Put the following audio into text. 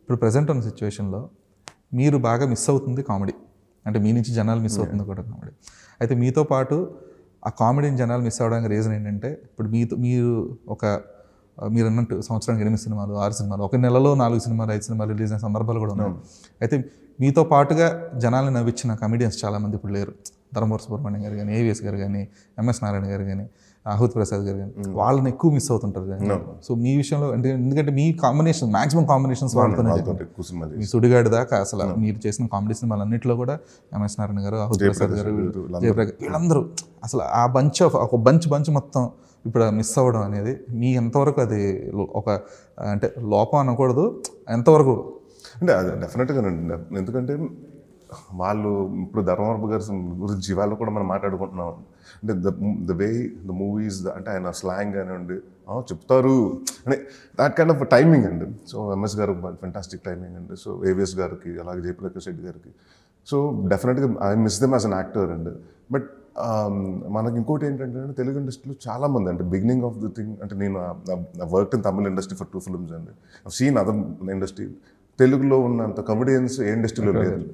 ఇప్పుడు ప్రజెంట్ ఉన్న సిచ్యువేషన్లో మీరు బాగా మిస్ అవుతుంది కామెడీ, అంటే మీ నుంచి జనాలు మిస్ అవుతుంది కూడా కామెడీ. అయితే మీతో పాటు ఆ కామెడీని జనాలు మిస్ అవ్వడానికి రీజన్ ఏంటంటే, ఇప్పుడు మీరు మీరు అన్నట్టు సంవత్సరానికి 8 సినిమాలు 6 సినిమాలు, ఒక నెలలో 4 సినిమాలు 5 సినిమాలు రిలీజ్ అయిన సందర్భాలు కూడా ఉన్నాయి. అయితే మీతో పాటుగా జనాల్ని నవ్వించిన కమెడియన్స్ చాలామంది ఇప్పుడు లేరు. ధర్మవరపు సుబ్రహ్మణ్యం గారు కానీ, ఏవిఎస్ గారు కానీ, ఎంఎస్ నారాయణ గారు కానీ, ఆహుతి ప్రసాద్ గారు కానీ, వాళ్ళని ఎక్కువ మిస్ అవుతుంటారు. సో మీ విషయంలో అంటే ఎందుకంటే మీ కాంబినేషన్ మాక్సిమం కాంబినేషన్స్ వాళ్ళతోనే, మీ సుడిగాడి దాకా అసలు మీరు చేసిన కామెడీ సినిమాలు అన్నింటిలో కూడా ఎంఎస్ నారాయణ గారు, ఆహుతి ప్రసాద్ గారు, జయప్రకాష్, వీళ్ళందరూ అసలు ఆ బంచ్ మొత్తం ఇప్పుడు మిస్ అవ్వడం అనేది మీ ఎంతవరకు అది ఒక అంటే లోపం అనకూడదు, ఎంతవరకు అంటే అది డెఫినెట్గా ఎందుకంటే వాళ్ళు ఇప్పుడు ధర్మవరపు గారి గురించి వాళ్ళు కూడా మనం మాట్లాడుకుంటున్నాం. అంటే ద వే ద మూవీస్ అంటే ఆయన స్లాంగ్ కానివ్వండి చెప్తారు అంటే దాట్ కైండ్ ఆఫ్ టైమింగ్ అండి. సో ఎంఎస్ గారు ఫెంటాస్టిక్ టైమింగ్ అండి. సో ఏవిఎస్ గారికి అలాగే జయప్రకాష్ రెడ్డి గారికి సో డెఫినెట్గా I miss them as an actor అండి. బట్ మనకి ఇంకోటి ఏంటంటే తెలుగు ఇండస్ట్రీలో చాలామంది అంటే బిగినింగ్ ఆఫ్ ది థింగ్ అంటే నేను work in Tamil industry for 2 films అండి. సీన్ అదర్ ఇండస్ట్రీ తెలుగులో ఉన్నంత కమెడియన్స్ ఏ ఇండస్ట్రీలో లేదు.